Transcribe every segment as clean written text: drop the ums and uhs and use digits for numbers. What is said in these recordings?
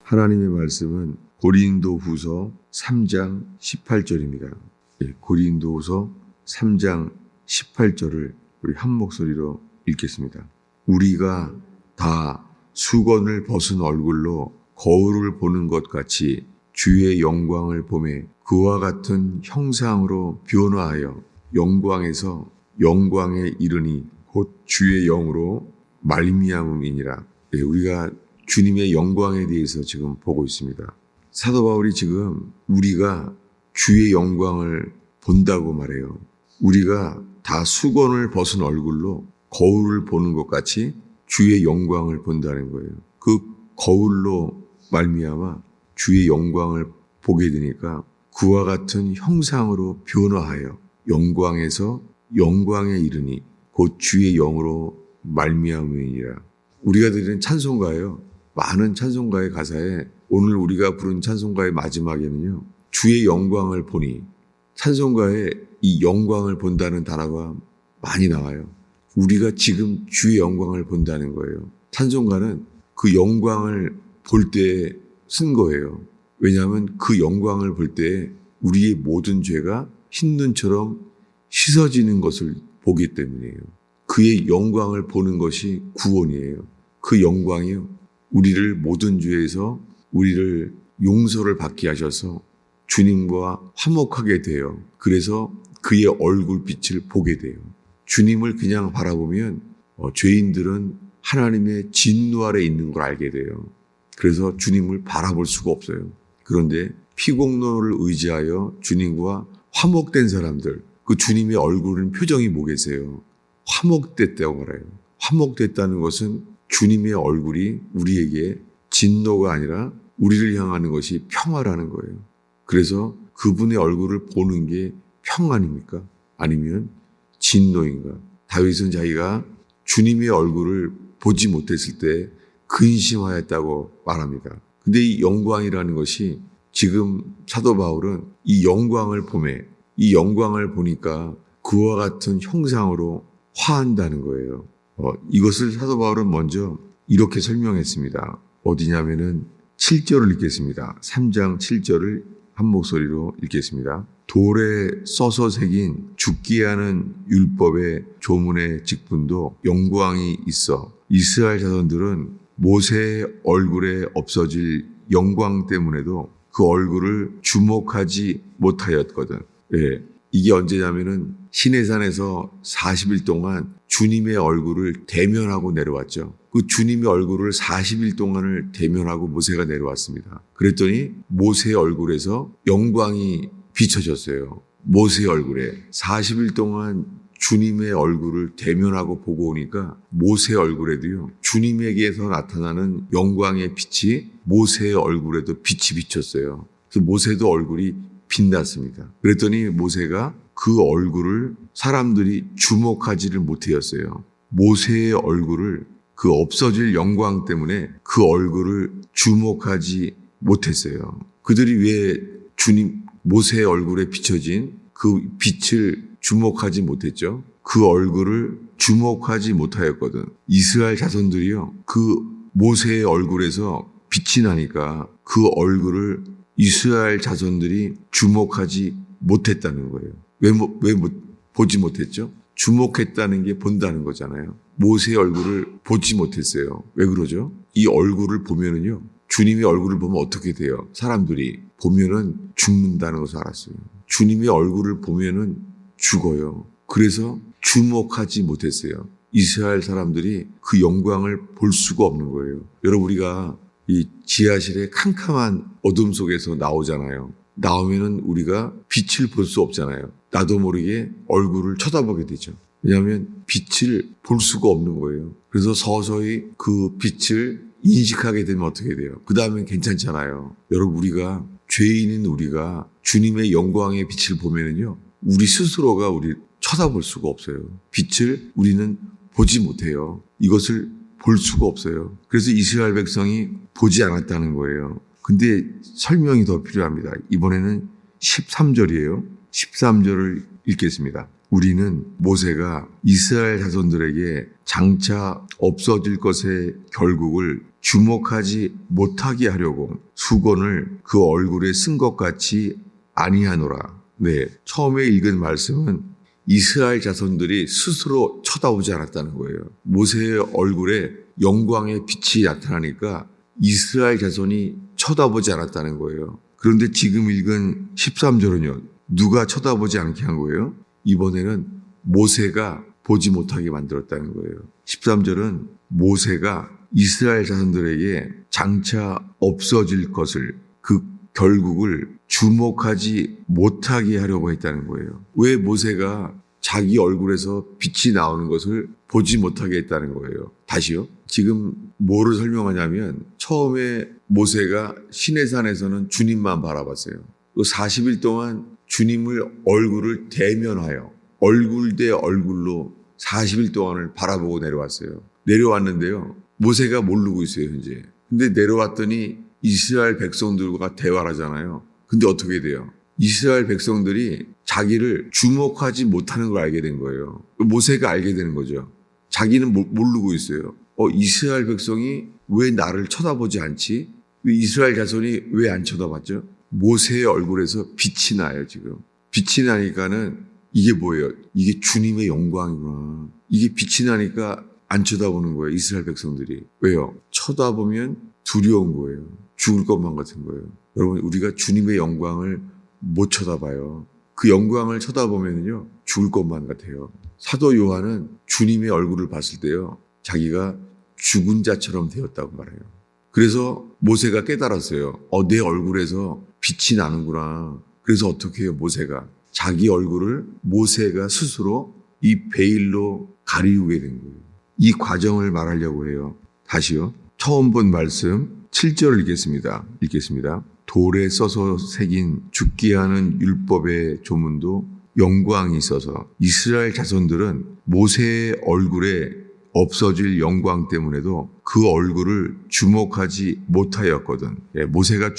하나님의 말씀은 고린도후서 3장 18절입니다. 고린도후서 3장 18절을 우리 한 목소리로 읽겠습니다. 우리가 다 수건을 벗은 얼굴로 거울을 보는 것 같이 주의 영광을 보매 그와 같은 형상으로 변화하여 영광에서 영광에 이르니 곧 주의 영으로 말미암음이니라. 우리가 주님의 영광에 대해서 지금 보고 있습니다. 사도 바울이 지금 우리가 주의 영광을 본다고 말해요. 우리가 다 수건을 벗은 얼굴로 거울을 보는 것 같이 주의 영광을 본다는 거예요. 그 거울로 말미암아 주의 영광을 보게 되니까 그와 같은 형상으로 변화하여 영광에서 영광에 이르니 곧 주의 영으로 말미암음이니라. 우리가 드리는 찬송가예요. 많은 찬송가의 가사에 오늘 우리가 부른 찬송가의 마지막에는요, 주의 영광을 보니, 찬송가에 이 영광을 본다는 단어가 많이 나와요. 우리가 지금 주의 영광을 본다는 거예요. 찬송가는 그 영광을 볼 때 쓴 거예요. 왜냐하면 그 영광을 볼 때 우리의 모든 죄가 흰눈처럼 씻어지는 것을 보기 때문이에요. 그의 영광을 보는 것이 구원이에요. 그 영광이요, 우리를 모든 죄에서 우리를 용서를 받게 하셔서 주님과 화목하게 돼요. 그래서 그의 얼굴빛을 보게 돼요. 주님을 그냥 바라보면 죄인들은 하나님의 진노 아래 있는 걸 알게 돼요. 그래서 주님을 바라볼 수가 없어요. 그런데 피공로를 의지하여 주님과 화목된 사람들, 그 주님의 얼굴은 표정이 뭐겠어요? 화목됐다고 말해요. 화목됐다는 것은 주님의 얼굴이 우리에게 진노가 아니라 우리를 향하는 것이 평화라는 거예요. 그래서 그분의 얼굴을 보는 게 평안입니까? 아니면 진노인가? 다윗은 자기가 주님의 얼굴을 보지 못했을 때 근심하였다고 말합니다. 근데 이 영광이라는 것이 지금 사도 바울은 이 영광을 보매, 이 영광을 보니까 그와 같은 형상으로 화한다는 거예요. 이것을 사도 바울은 먼저 이렇게 설명했습니다. 어디냐면은 7절을 읽겠습니다. 3장 7절을 한 목소리로 읽겠습니다. 돌에 써서 새긴 죽게 하는 율법의 조문의 직분도 영광이 있어 이스라엘 자손들은 모세의 얼굴에 없어질 영광 때문에도 그 얼굴을 주목하지 못하였거든. 이게 언제냐면은 시내산에서 40일 동안 주님의 얼굴을 대면하고 내려왔죠. 그 주님의 얼굴을 40일 동안을 대면하고 모세가 내려왔습니다. 그랬더니 모세의 얼굴에서 영광이 비춰졌어요. 모세의 얼굴에 40일 동안 주님의 얼굴을 대면하고 보고 오니까 모세의 얼굴에도요, 주님에게서 나타나는 영광의 빛이 모세의 얼굴에도 빛이 비쳤어요. 그래서 모세도 얼굴이 빛났습니다. 그랬더니 모세가 그 얼굴을 사람들이 주목하지를 못하였어요. 모세의 얼굴을 그 없어질 영광 때문에 그 얼굴을 주목하지 못했어요. 그들이 왜 모세의 얼굴에 비춰진 그 빛을 주목하지 못했죠? 그 얼굴을 주목하지 못하였거든. 이스라엘 자손들이요, 그 모세의 얼굴에서 빛이 나니까 그 얼굴을 이스라엘 자손들이 주목하지 못했다는 거예요. 왜 보지 못했죠? 주목했다는 게 본다는 거잖아요. 모세의 얼굴을 보지 못했어요. 왜 그러죠? 이 얼굴을 보면은요, 주님의 얼굴을 보면 어떻게 돼요? 사람들이 보면은 죽는다는 것을 알았어요. 주님의 얼굴을 보면은 죽어요. 그래서 주목하지 못했어요. 이스라엘 사람들이 그 영광을 볼 수가 없는 거예요. 여러분, 우리가 이 지하실의 캄캄한 어둠 속에서 나오잖아요. 나오면은 우리가 빛을 볼 수 없잖아요. 나도 모르게 얼굴을 쳐다보게 되죠. 왜냐하면 빛을 볼 수가 없는 거예요. 그래서 서서히 그 빛을 인식하게 되면 어떻게 돼요? 그 다음엔 괜찮잖아요. 여러분, 우리가 죄인인 우리가 주님의 영광의 빛을 보면은요, 우리 스스로가 우리 쳐다볼 수가 없어요. 빛을 우리는 보지 못해요. 이것을 볼 수가 없어요. 그래서 이스라엘 백성이 보지 않았다는 거예요. 근데 설명이 더 필요합니다. 이번에는 13절이에요. 13절을 읽겠습니다. 우리는 모세가 이스라엘 자손들에게 장차 없어질 것의 결국을 주목하지 못하게 하려고 수건을 그 얼굴에 쓴 것 같이 아니하노라. 네, 처음에 읽은 말씀은 이스라엘 자손들이 스스로 쳐다보지 않았다는 거예요. 모세의 얼굴에 영광의 빛이 나타나니까 이스라엘 자손이 쳐다보지 않았다는 거예요. 그런데 지금 읽은 13절은요. 누가 쳐다보지 않게 한 거예요? 이번에는 모세가 보지 못하게 만들었다는 거예요. 13절은 모세가 이스라엘 자손들에게 장차 없어질 것을, 그 결국을 주목하지 못하게 하려고 했다는 거예요. 왜 모세가 자기 얼굴에서 빛이 나오는 것을 보지 못하게 했다는 거예요. 다시요. 지금 뭐를 설명하냐면 처음에 모세가 시내산에서는 주님만 바라봤어요. 40일 동안 주님을 얼굴을 대면하여 얼굴 대 얼굴로 40일 동안을 바라보고 내려왔어요. 내려왔는데요. 모세가 모르고 있어요, 현재. 근데 내려왔더니 이스라엘 백성들과 대화를 하잖아요. 근데 어떻게 돼요? 이스라엘 백성들이 자기를 주목하지 못하는 걸 알게 된 거예요. 모세가 알게 되는 거죠. 자기는 모르고 있어요. 이스라엘 백성이 왜 나를 쳐다보지 않지? 이스라엘 자손이 왜 안 쳐다봤죠? 모세의 얼굴에서 빛이 나요, 지금. 빛이 나니까는 이게 뭐예요? 이게 주님의 영광이구나. 이게 빛이 나니까 안 쳐다보는 거예요, 이스라엘 백성들이. 왜요? 쳐다보면 두려운 거예요. 죽을 것만 같은 거예요. 여러분, 우리가 주님의 영광을 못 쳐다봐요. 그 영광을 쳐다보면요, 죽을 것만 같아요. 사도 요한은 주님의 얼굴을 봤을 때요, 자기가 죽은 자처럼 되었다고 말해요. 그래서 모세가 깨달았어요. 내 얼굴에서 빛이 나는구나. 그래서 어떻게 해요, 모세가? 자기 얼굴을 모세가 스스로 이 베일로 가리우게 된 거예요. 이 과정을 말하려고 해요. 다시요. 처음 본 말씀 7절을 읽겠습니다. 돌에 써서 새긴 죽게 하는 율법의 조문도 영광이 있어서 이스라엘 자손들은 모세의 얼굴에 없어질 영광 때문에도 그 얼굴을 주목하지 못하였거든. 모세가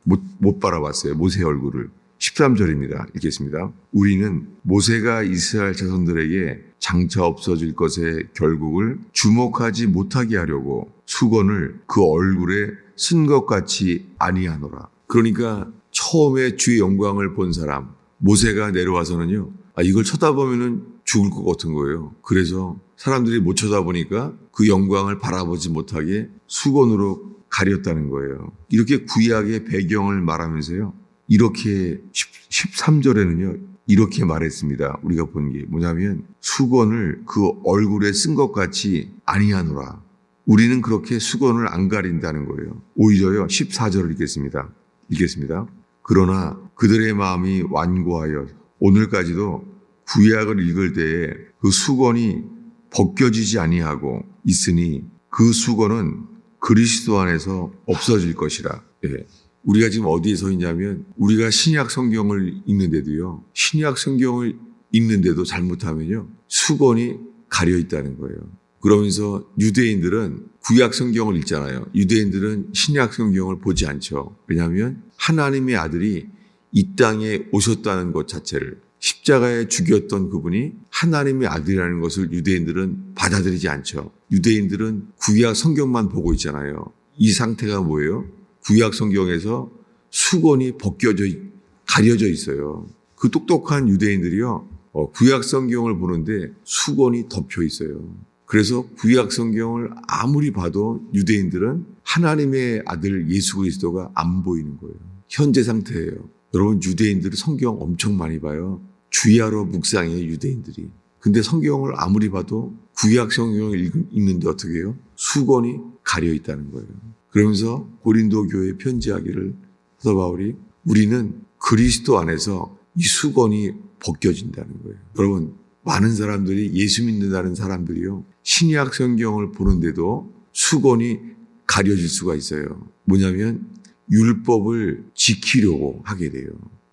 못 바라봤어요. 모세의 얼굴을. 13절입니다. 읽겠습니다. 우리는 모세가 이스라엘 자손들에게 장차 없어질 것의 결국을 주목하지 못하게 하려고 수건을 그 얼굴에 쓴 것 같이 아니하노라. 그러니까 처음에 주의 영광을 본 사람, 모세가 내려와서는요, 이걸 쳐다보면은 죽을 것 같은 거예요. 그래서 사람들이 못 쳐다보니까 그 영광을 바라보지 못하게 수건으로 가렸다는 거예요. 이렇게 구약의 배경을 말하면서요, 이렇게 13절에는요, 이렇게 말했습니다. 우리가 본 게 뭐냐면 수건을 그 얼굴에 쓴 것 같이 아니하노라. 우리는 그렇게 수건을 안 가린다는 거예요. 오히려요, 14절을 읽겠습니다. 그러나 그들의 마음이 완고하여 오늘까지도 구약을 읽을 때에 그 수건이 벗겨지지 아니하고 있으니 그 수건은 그리스도 안에서 없어질 것이라. 우리가 지금 어디에 서 있냐면 우리가 신약 성경을 읽는데도요. 신약 성경을 읽는데도 잘못하면요. 수건이 가려 있다는 거예요. 그러면서 유대인들은 구약 성경을 읽잖아요. 유대인들은 신약 성경을 보지 않죠. 왜냐하면 하나님의 아들이 이 땅에 오셨다는 것 자체를, 십자가에 죽였던 그분이 하나님의 아들이라는 것을 유대인들은 받아들이지 않죠. 유대인들은 구약 성경만 보고 있잖아요. 이 상태가 뭐예요? 구약 성경에서 수건이 가려져 있어요. 그 똑똑한 유대인들이요, 구약 성경을 보는데 수건이 덮여 있어요. 그래서 구약 성경을 아무리 봐도 유대인들은 하나님의 아들 예수 그리스도가 안 보이는 거예요. 현재 상태예요. 여러분, 유대인들은 성경 엄청 많이 봐요. 주야로 묵상해요, 유대인들이. 근데 성경을 아무리 봐도 구약 성경을 읽는데 어떻게 해요? 수건이 가려 있다는 거예요. 그러면서 고린도 교회에 편지하기를 사도 바울이 우리는 그리스도 안에서 이 수건이 벗겨진다는 거예요. 여러분, 많은 사람들이 예수 믿는다는 사람들이요, 신약 성경을 보는데도 수건이 가려질 수가 있어요. 뭐냐면 율법을 지키려고 하게 돼요.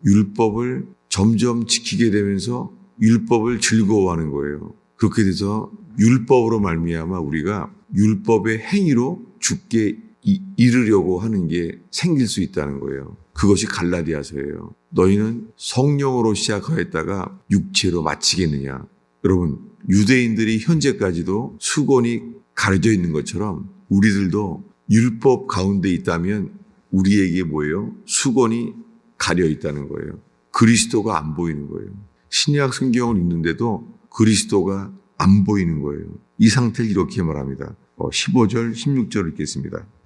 율법을 점점 지키게 되면서 율법을 즐거워하는 거예요. 그렇게 돼서 율법으로 말미암아 우리가 율법의 행위로 죽게 이르려고 하는 게 생길 수 있다는 거예요. 그것이 갈라디아서예요. 너희는 성령으로 시작하였다가 육체로 마치겠느냐. 여러분, 유대인들이 현재까지도 수건이 가려져 있는 것처럼 우리들도 율법 가운데 있다면 우리에게 뭐예요? 수건이 가려 있다는 거예요. 그리스도가 안 보이는 거예요. 신약 성경을 읽는데도 그리스도가 안 보이는 거예요. 이 상태를 이렇게 말합니다. 15절, 16절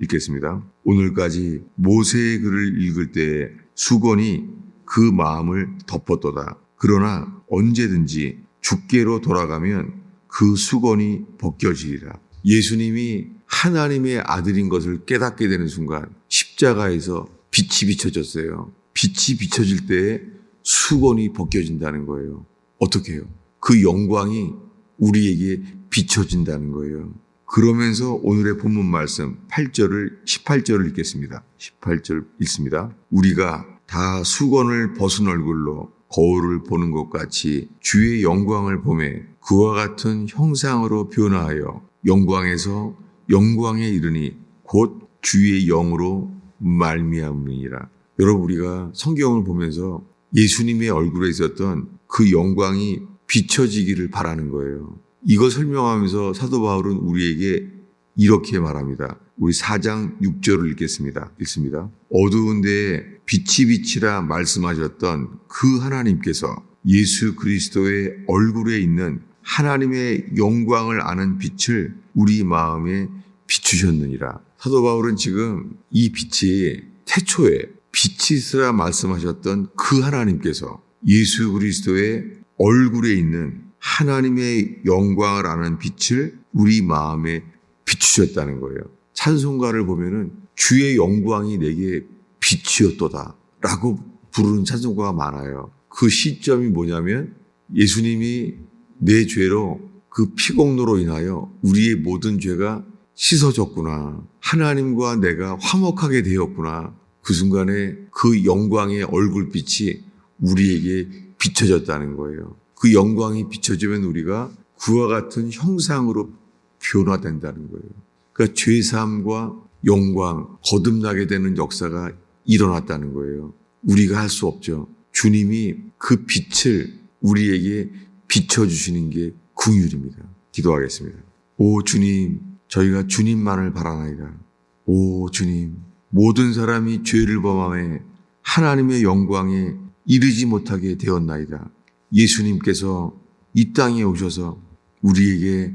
읽겠습니다. 오늘까지 모세의 글을 읽을 때 수건이 그 마음을 덮었도다. 그러나 언제든지 주께로 돌아가면 그 수건이 벗겨지리라. 예수님이 하나님의 아들인 것을 깨닫게 되는 순간 십자가에서 빛이 비춰졌어요. 빛이 비춰질 때에 수건이 벗겨진다는 거예요. 어떻게 해요? 그 영광이 우리에게 비춰진다는 거예요. 그러면서 오늘의 본문 말씀 18절을 읽겠습니다. 18절 읽습니다. 우리가 다 수건을 벗은 얼굴로 거울을 보는 것 같이 주의 영광을 보매 그와 같은 형상으로 변화하여 영광에서 영광에 이르니 곧 주의 영으로 말미암으니라. 여러분, 우리가 성경을 보면서 예수님의 얼굴에 있었던 그 영광이 비춰지기를 바라는 거예요. 이거 설명하면서 사도 바울은 우리에게 이렇게 말합니다. 우리 4장 6절을 읽습니다. 어두운 데에 빛이 비치라 말씀하셨던 그 하나님께서 예수 그리스도의 얼굴에 있는 하나님의 영광을 아는 빛을 우리 마음에 비추셨느니라. 사도 바울은 지금 이 빛이 태초에 빛이 있으라 말씀하셨던 그 하나님께서 예수 그리스도의 얼굴에 있는 하나님의 영광을 아는 빛을 우리 마음에 비추셨다는 거예요. 찬송가를 보면은 주의 영광이 내게 빛이었도다 라고 부르는 찬송가가 많아요. 그 시점이 뭐냐면 예수님이 내 죄로 그 피공로로 인하여 우리의 모든 죄가 씻어졌구나. 하나님과 내가 화목하게 되었구나. 그 순간에 그 영광의 얼굴빛이 우리에게 비춰졌다는 거예요. 그 영광이 비춰지면 우리가 그와 같은 형상으로 변화된다는 거예요. 그러니까 죄사함과 영광, 거듭나게 되는 역사가 일어났다는 거예요. 우리가 할 수 없죠. 주님이 그 빛을 우리에게 비춰주시는 게 긍휼입니다. 기도하겠습니다. 오 주님, 저희가 주님만을 바라나이다. 오 주님, 모든 사람이 죄를 범하며 하나님의 영광에 이르지 못하게 되었나이다. 예수님께서 이 땅에 오셔서 우리에게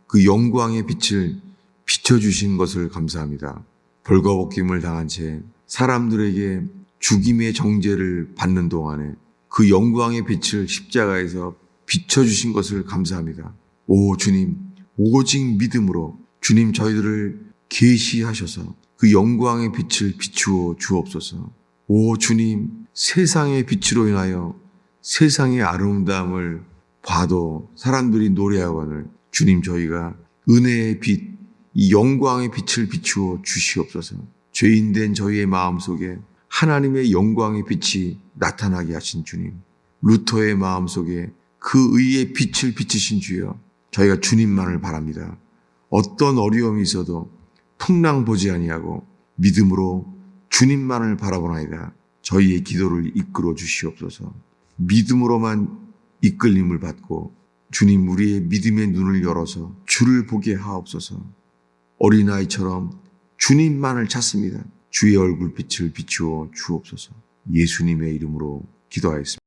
그 영광의 빛을 비춰주신 것을 감사합니다. 벌거벗김을 당한 채 사람들에게 죽임의 정죄를 받는 동안에 그 영광의 빛을 십자가에서 비춰주신 것을 감사합니다. 오 주님, 오직 믿음으로 주님 저희들을 계시하셔서 그 영광의 빛을 비추어 주옵소서. 오 주님, 세상의 빛으로 인하여 세상의 아름다움을 봐도 사람들이 노래하거늘 주님 저희가 은혜의 빛, 이 영광의 빛을 비추어 주시옵소서. 죄인된 저희의 마음속에 하나님의 영광의 빛이 나타나게 하신 주님, 루터의 마음속에 그 의의 빛을 비추신 주여, 저희가 주님만을 바랍니다. 어떤 어려움이 있어도 풍랑 보지 아니하고 믿음으로 주님만을 바라보나이다. 저희의 기도를 이끌어 주시옵소서. 믿음으로만 이끌림을 받고 주님 우리의 믿음의 눈을 열어서 주를 보게 하옵소서. 어린아이처럼 주님만을 찾습니다. 주의 얼굴빛을 비추어 주옵소서. 예수님의 이름으로 기도하였습니다.